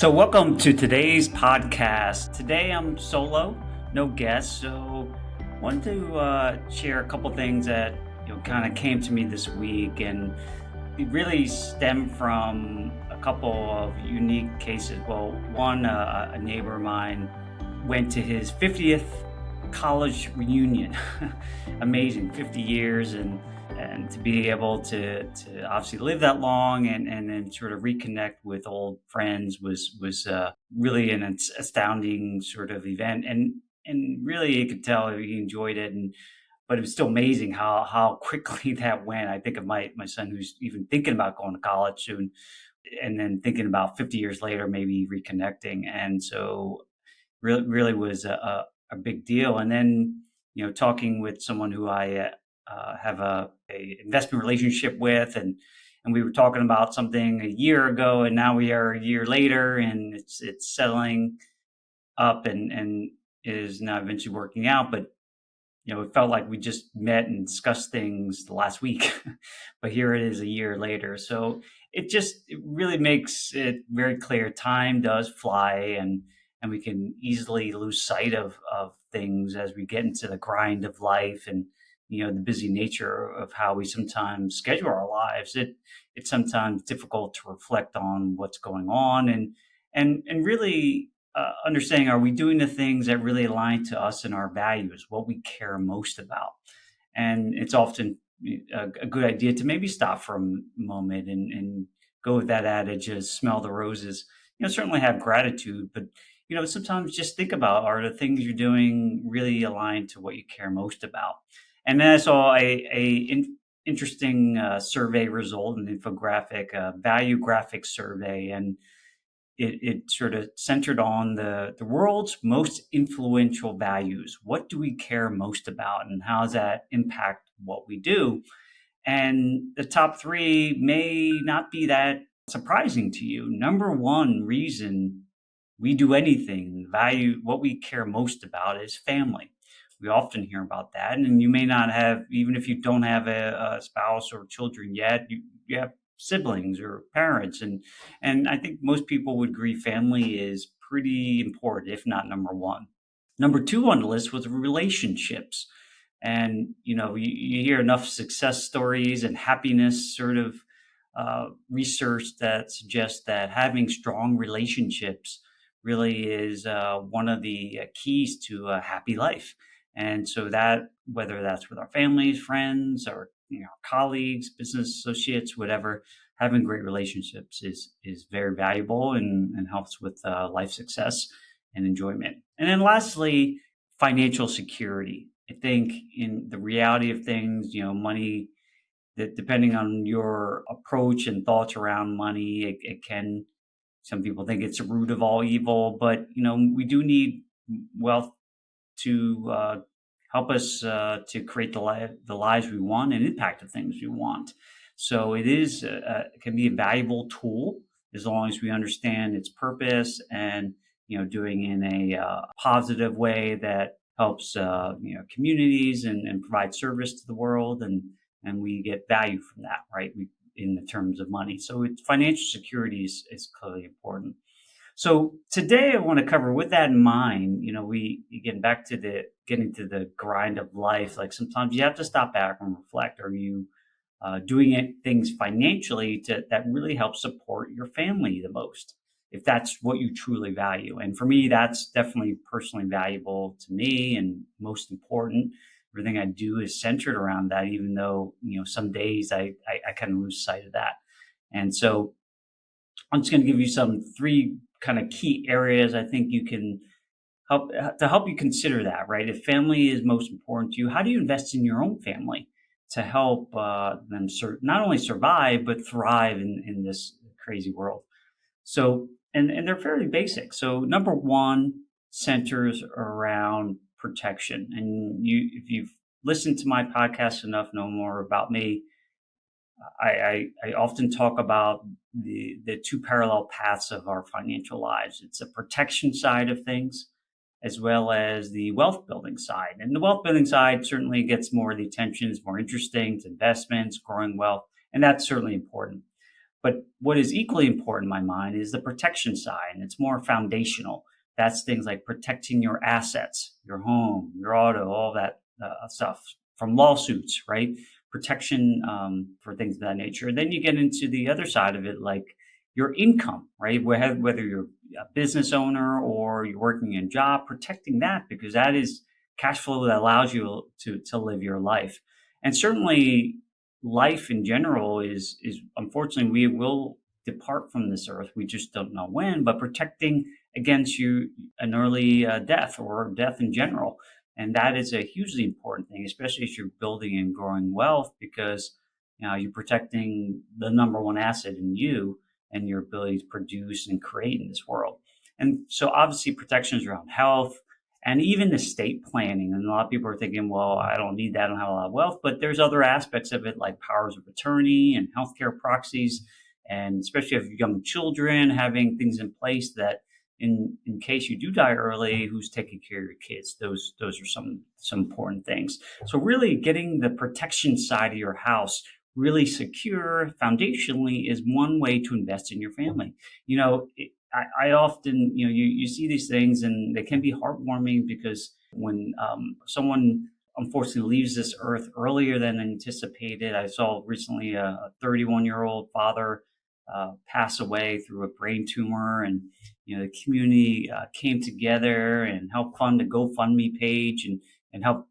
So, welcome to today's podcast. Today I'm solo, no guests. So, wanted to share a couple things that kind of came to me this week, and it really stemmed from a couple of unique cases. Well, one, a neighbor of mine went to his 50th college reunion. Amazing, 50 years, and to be able to obviously live that long and then sort of reconnect with old friends was really an astounding sort of event, and really you could tell he enjoyed it, and but it was still amazing how quickly that went. I think of my son, who's even thinking about going to college soon, and then thinking about 50 years later maybe reconnecting, and so really was a big deal. And then talking with someone who I have a investment relationship with, and we were talking about something a year ago, and now we are a year later, and it's settling up, and is now eventually working out. But it felt like we just met and discussed things last week, but here it is a year later. So it really makes it very clear time does fly, and we can easily lose sight of things as we get into the grind of life, and the busy nature of how we sometimes schedule our lives. It's sometimes difficult to reflect on what's going on, and really understanding, are we doing the things that really align to us and our values, what we care most about. And it's often a good idea to maybe stop for a moment and go with that adage of smell the roses. Certainly have gratitude, but sometimes just think about, are the things you're doing really aligned to what you care most about? And then I saw interesting survey result, an infographic, value graphic survey, and it sort of centered on the world's most influential values. What do we care most about, and how does that impact what we do? And the top three may not be that surprising to you. Number one reason we do anything, value, what we care most about, is family. We often hear about that. And you may not have, even if you don't have a spouse or children yet, you have siblings or parents. And I think most people would agree family is pretty important, if not number one. Number two on the list was relationships. And, you hear enough success stories and happiness sort of research that suggests that having strong relationships really is one of the keys to a happy life. And so that, whether that's with our families, friends, or colleagues, business associates, whatever, having great relationships is very valuable, and helps with life success and enjoyment. And then lastly, financial security. I think in the reality of things, money, that depending on your approach and thoughts around money, it can, some people think it's the root of all evil, but we do need wealth to help us to create the lives we want and impact the things we want. So it can be a valuable tool as long as we understand its purpose, and doing in a positive way that helps communities and provide service to the world, and we get value from that, right? In the terms of money. So financial security is clearly important. So today I want to cover, with that in mind, we getting back to getting to the grind of life. Like sometimes you have to stop back and reflect. Are you doing things financially that really help support your family the most, if that's what you truly value? And for me, that's definitely personally valuable to me and most important. Everything I do is centered around that, even though some days I kind of lose sight of that. And so I'm just going to give you three kind of key areas I think you can help you consider that, right? If family is most important to you, how do you invest in your own family to help them not only survive but thrive in this crazy world? So, and they're fairly basic. So, number one centers around protection, and if you've listened to my podcast enough, know more about me. I often talk about the two parallel paths of our financial lives. It's a protection side of things, as well as the wealth building side. And the wealth building side certainly gets more of the attention, is more interesting. It's investments, growing wealth, and that's certainly important. But what is equally important in my mind is the protection side, and it's more foundational. That's things like protecting your assets, your home, your auto, all that stuff from lawsuits, right? Protection for things of that nature. Then you get into the other side of it, like your income, right? Whether you're a business owner or you're working in a job, protecting that because that is cash flow that allows you to live your life. And certainly life in general is unfortunately we will depart from this earth. We just don't know when, but protecting against you an early death or death in general. And that is a hugely important thing, especially as you're building and growing wealth, because you're protecting the number one asset in you and your ability to produce and create in this world. And so obviously protections around health and even estate planning. And a lot of people are thinking, well, I don't need that. I don't have a lot of wealth, but there's other aspects of it like powers of attorney and healthcare proxies. And especially if you have young children, having things in place that in case you do die early, who's taking care of your kids? Those are some important things. So really getting the protection side of your house really secure foundationally is one way to invest in your family. I often, you see these things and they can be heartwarming because when someone unfortunately leaves this earth earlier than anticipated. I saw recently a 31-year-old father pass away through a brain tumor, and the community came together and helped fund a GoFundMe page and help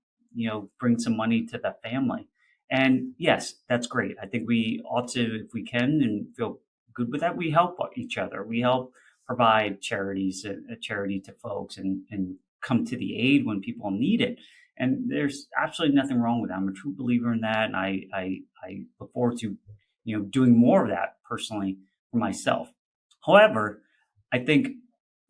bring some money to the family. And yes, that's great. I think we ought to, if we can and feel good with that, we help each other. We help provide charity to folks and come to the aid when people need it. And there's absolutely nothing wrong with that. I'm a true believer in that, and I look forward to doing more of that personally for myself. However, I think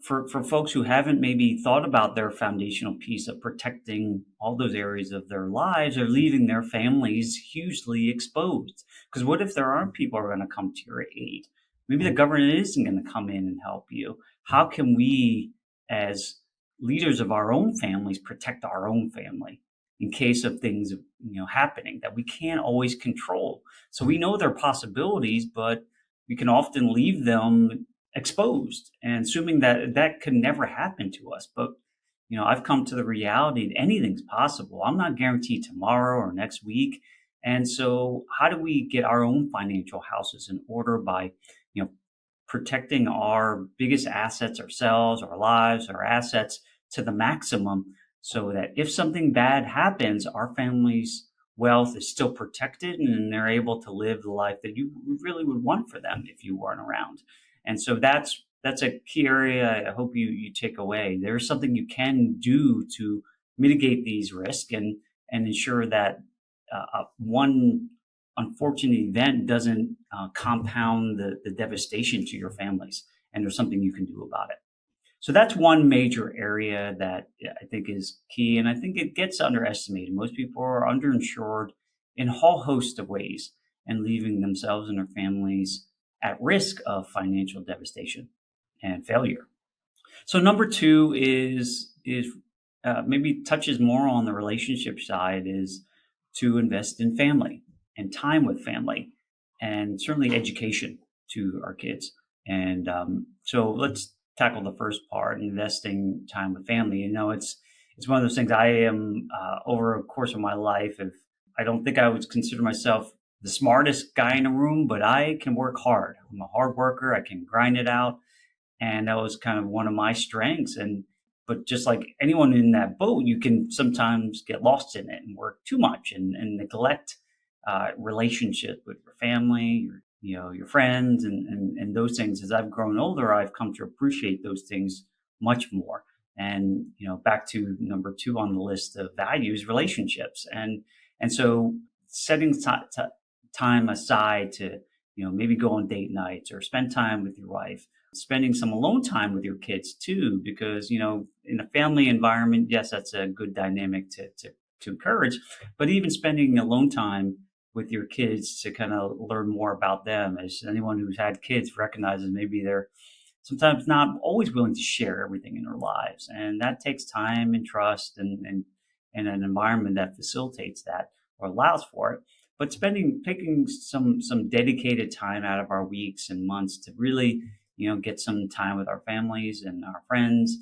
for folks who haven't maybe thought about their foundational piece of protecting all those areas of their lives, or leaving their families hugely exposed. Because what if there aren't people who are going to come to your aid? Maybe the government isn't going to come in and help you. How can we, as leaders of our own families, protect our own family in case of things happening that we can't always control? So we know there are possibilities, but we can often leave them exposed and assuming that can never happen to us. But I've come to the reality that anything's possible. I'm not guaranteed tomorrow or next week. And so how do we get our own financial houses in order by protecting our biggest assets, ourselves, our lives, our assets to the maximum, so that if something bad happens, our family's wealth is still protected and they're able to live the life that you really would want for them if you weren't around. And so that's a key area I hope you take away. There's something you can do to mitigate these risks and ensure that one unfortunate event doesn't compound the devastation to your families. And there's something you can do about it. So that's one major area that I think is key. And I think it gets underestimated. Most people are underinsured in a whole host of ways and leaving themselves and their families at risk of financial devastation and failure. So number two is maybe touches more on the relationship side, is to invest in family and time with family, and certainly education to our kids. And so let's tackle the first part, investing time with family. It's one of those things I am over a course of my life. If I don't think I would consider myself the smartest guy in the room, but I can work hard. I'm a hard worker. I can grind it out. And that was kind of one of my strengths. But just like anyone in that boat, you can sometimes get lost in it and work too much and neglect relationship with your family, your friends and those things. As I've grown older, I've come to appreciate those things much more. And, back to number two on the list of values, relationships. And so setting time aside to, maybe go on date nights or spend time with your wife, spending some alone time with your kids too, because, in a family environment, yes, that's a good dynamic to encourage, but even spending alone time with your kids to kind of learn more about them. As anyone who's had kids recognizes, maybe they're sometimes not always willing to share everything in their lives. And that takes time and trust and an environment that facilitates that or allows for it. but taking some dedicated time out of our weeks and months to really, get some time with our families and our friends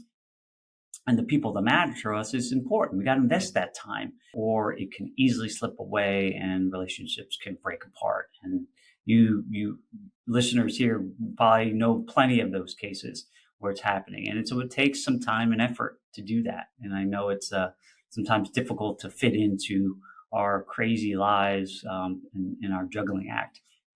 and the people that matter to us is important. We got to invest that time, or it can easily slip away, and relationships can break apart. And you listeners here probably know plenty of those cases where it's happening, and so it takes some time and effort to do that. And I know it's sometimes difficult to fit into our crazy lives in our juggling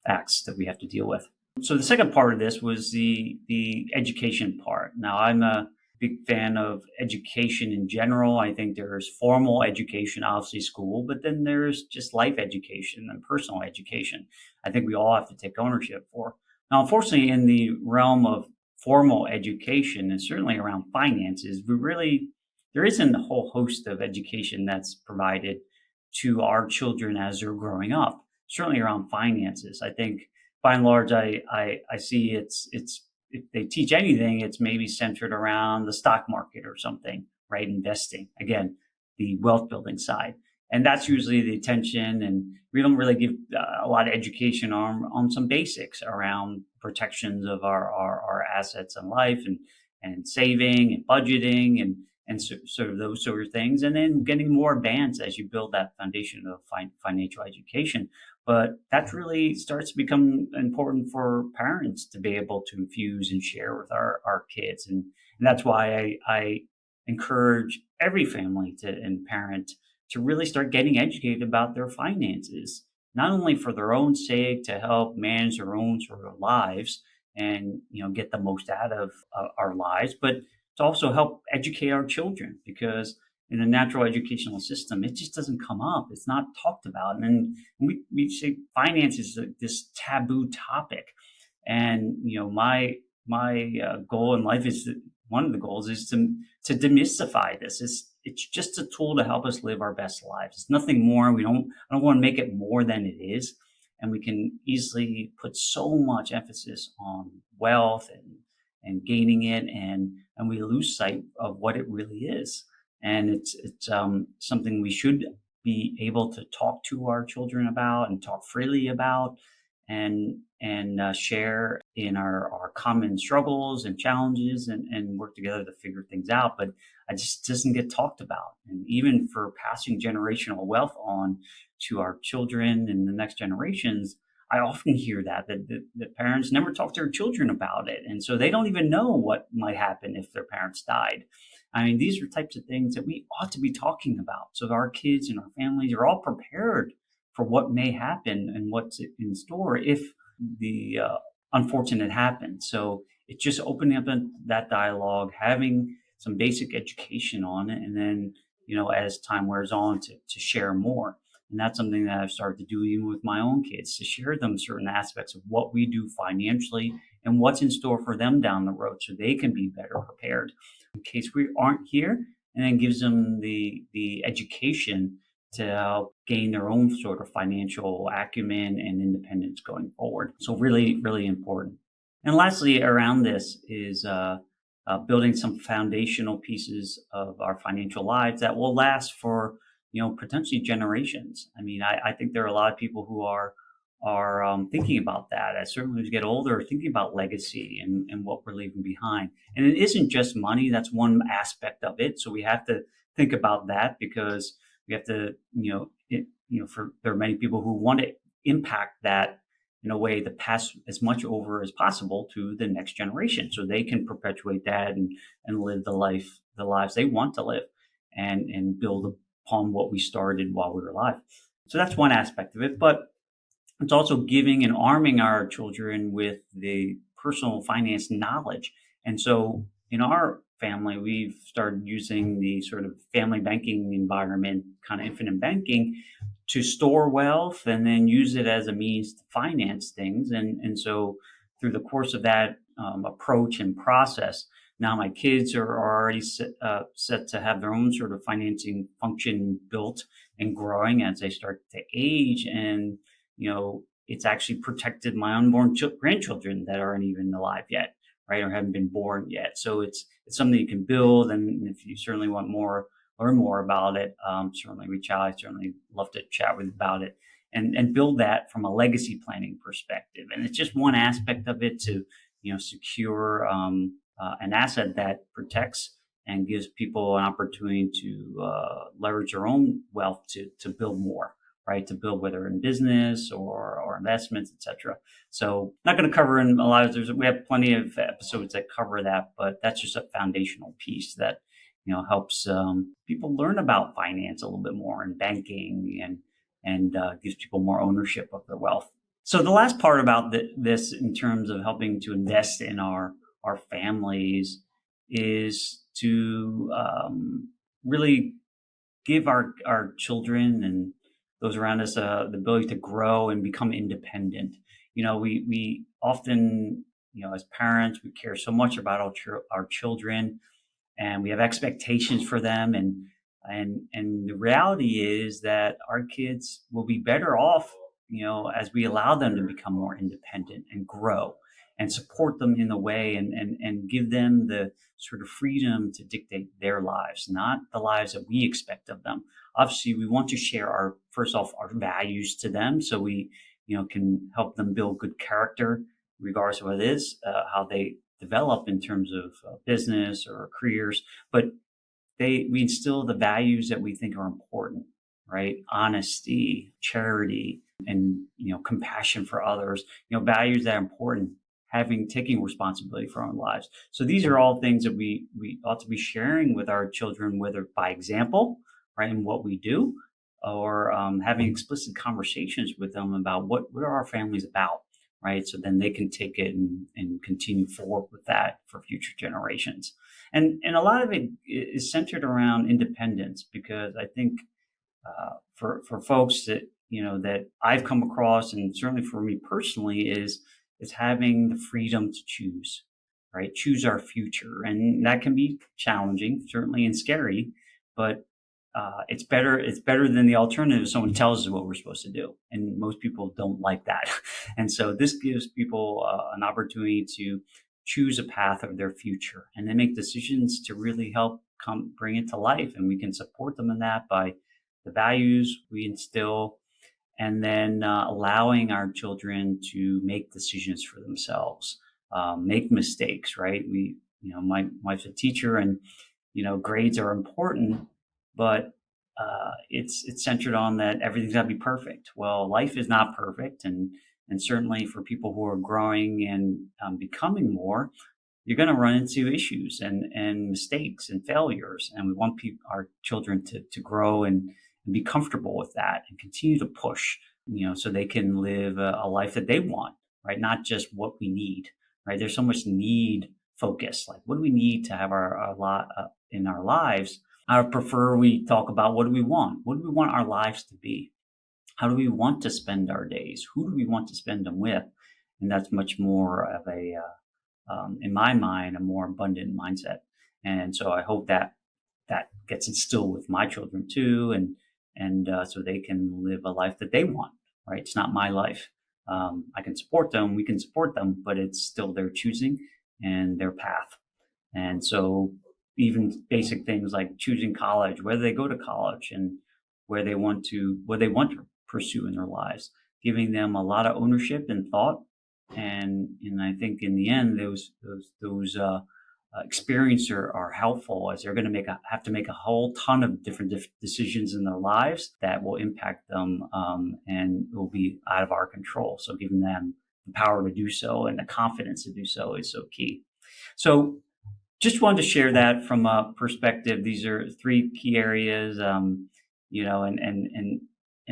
acts that we have to deal with. So the second part of this was the education part. Now I'm a big fan of education in general. I think there's formal education, obviously school, but then there's just life education and personal education. I think we all have to take ownership for. Now, unfortunately, in the realm of formal education and certainly around finances, there isn't a whole host of education that's provided to our children as they're growing up. Certainly around finances, I think by and large, I see it's if they teach anything, it's maybe centered around the stock market or something, right? Investing, again, the wealth building side. And that's usually the attention. And we don't really give a lot of education on some basics around protections of our assets in life and saving and budgeting and sort of those sort of things. And then getting more advanced as you build that foundation of financial education. But that really starts to become important for parents to be able to infuse and share with our kids. And that's why I encourage every family and parent to really start getting educated about their finances, not only for their own sake to help manage their own sort of lives and, get the most out of our lives, but to also help educate our children, because in a natural educational system, it just doesn't come up. It's not talked about. And we say finance is this taboo topic. And, my goal in life is one of the goals is to demystify this. It's just a tool to help us live our best lives. It's nothing more. I don't want to make it more than it is. And we can easily put so much emphasis on wealth and gaining it. And we lose sight of what it really is. And it's something we should be able to talk to our children about and talk freely about and share in our common struggles and challenges and work together to figure things out. But it just doesn't get talked about. And even for passing generational wealth on to our children and the next generations, I often hear that parents never talk to their children about it. And so they don't even know what might happen if their parents died. I mean, these are types of things that we ought to be talking about so that our kids and our families are all prepared for what may happen and what's in store if the unfortunate happens. So it's just opening up that dialogue, having some basic education on it, and then, as time wears on, to share more. And that's something that I've started to do even with my own kids, to share them certain aspects of what we do financially and what's in store for them down the road so they can be better prepared in case we aren't here, and then gives them the education to help gain their own sort of financial acumen and independence going forward. So really, really important. And lastly, around this is building some foundational pieces of our financial lives that will last for, potentially generations. I mean, I think there are a lot of people who are thinking about that as certainly as we get older, thinking about legacy and what we're leaving behind. And it isn't just money. That's one aspect of it. So we have to think about that, because we have to, there are many people who want to impact that in a way to pass as much over as possible to the next generation so they can perpetuate that and live the lives they want to live and build upon what we started while we were alive. So that's one aspect of it. But it's also giving and arming our children with the personal finance knowledge. And so in our family, we've started using the sort of family banking environment, kind of infinite banking, to store wealth and then use it as a means to finance things. And so through the course of that approach and process, now my kids are already set to have their own sort of financing function built and growing as they start to age. And it's actually protected my unborn grandchildren that aren't even alive yet, right, or haven't been born yet. So it's something you can build. And if you certainly want learn more about it, certainly reach out. I certainly love to chat with you about it. and build that from a legacy planning perspective. And it's just one aspect of it to, secure an asset that protects and gives people an opportunity to leverage their own wealth to build more, right? To build, whether in business or investments, etc. So not going to cover in a lot of, we have plenty of episodes that cover that, but that's just a foundational piece that, helps people learn about finance a little bit more, and banking, and gives people more ownership of their wealth. So the last part about this in terms of helping to invest in our families is to really give our children and those around us the ability to grow and become independent. We often, as parents, we care so much about our children, and we have expectations for them, and the reality is that our kids will be better off, as we allow them to become more independent and grow, and support them in the way, and give them the sort of freedom to dictate their lives, not the lives that we expect of them. Obviously, we want to share our values to them, so we, can help them build good character, regardless of what it is, how they develop in terms of business or careers. But we instill the values that we think are important, right? Honesty, charity, and compassion for others. Values that are important. Taking responsibility for our own lives. So these are all things that we ought to be sharing with our children, whether by example, right, in what we do, or having explicit conversations with them about what are our families about, right? So then they can take it and continue forward with that for future generations. And a lot of it is centered around independence, because I think for folks that, that I've come across, and certainly for me personally, is having the freedom to choose, right? Choose our future. And that can be challenging, certainly, and scary, but it's better than the alternative. Someone tells us what we're supposed to do. And most people don't like that. And so this gives people an opportunity to choose a path of their future, and then make decisions to really help bring it to life. And we can support them in that by the values we instill, and then allowing our children to make decisions for themselves, make mistakes, right? My wife's a teacher, and, grades are important, but it's centered on that everything's got to be perfect. Well, life is not perfect. And certainly for people who are growing and becoming more, you're going to run into issues and mistakes and failures. And we want our children to grow and be comfortable with that, and continue to push, so they can live a life that they want, right? Not just what we need, right? There's so much need focus. Like, what do we need to have our lot in our lives? I prefer we talk about, what do we want? What do we want our lives to be? How do we want to spend our days? Who do we want to spend them with? And that's much more of a, in my mind, a more abundant mindset. And so I hope that gets instilled with my children too, and so they can live a life that they want, right? It's not my life. I can support them, we can support them, but it's still their choosing and their path. And so even basic things like choosing college, whether they go to college, and what they want to pursue in their lives, giving them a lot of ownership and thought. And I think in the end, those experiences are helpful, as they're going to have to make a whole ton of different decisions in their lives that will impact them, and will be out of our control. So giving them the power to do so and the confidence to do so is so key. So just wanted to share that from a perspective. These are three key areas, and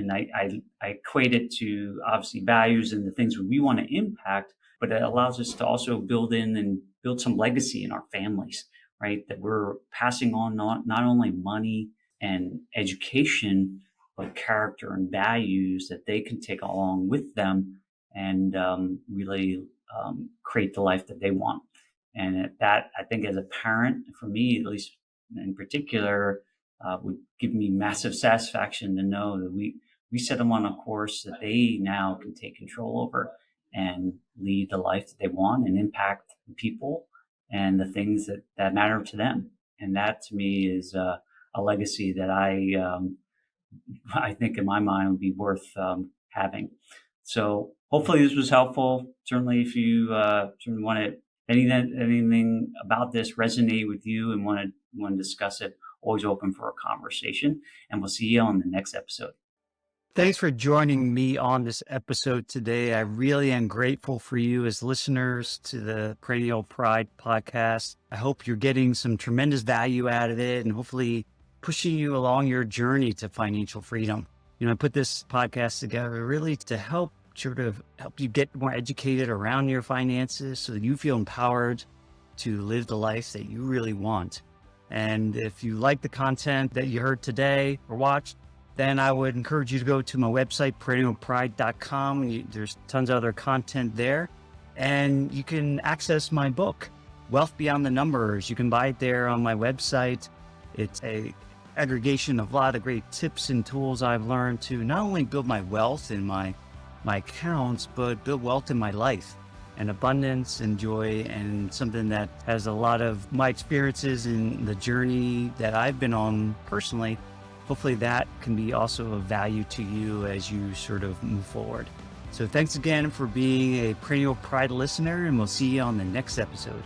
I equate it to, obviously, values and the things we want to impact, but it allows us to also build some legacy in our families, right? That we're passing on not only money and education, but character and values that they can take along with them, and really create the life that they want. And that, I think, as a parent, for me, at least in particular, would give me massive satisfaction to know that we set them on a course that they now can take control over and lead the life that they want, and impact the people and the things that matter to them. And that, to me, is a legacy that I think in my mind would be worth having. So hopefully this was helpful. Certainly, if you certainly want to anything about this resonate with you and want to discuss it, always open for a conversation. And we'll see you on the next episode. Thanks for joining me on this episode today. I really am grateful for you as listeners to the Perennial Pride podcast. I hope you're getting some tremendous value out of it and hopefully pushing you along your journey to financial freedom. I put this podcast together really to help you get more educated around your finances so that you feel empowered to live the life that you really want. And if you like the content that you heard today or watched, then I would encourage you to go to my website, perennialpride.com. There's tons of other content there. And you can access my book, Wealth Beyond the Numbers. You can buy it there on my website. It's a aggregation of a lot of great tips and tools I've learned to not only build my wealth in my accounts, but build wealth in my life and abundance and joy, and something that has a lot of my experiences in the journey that I've been on personally. Hopefully that can be also of value to you as you sort of move forward. So thanks again for being a Perennial Pride listener, and we'll see you on the next episode.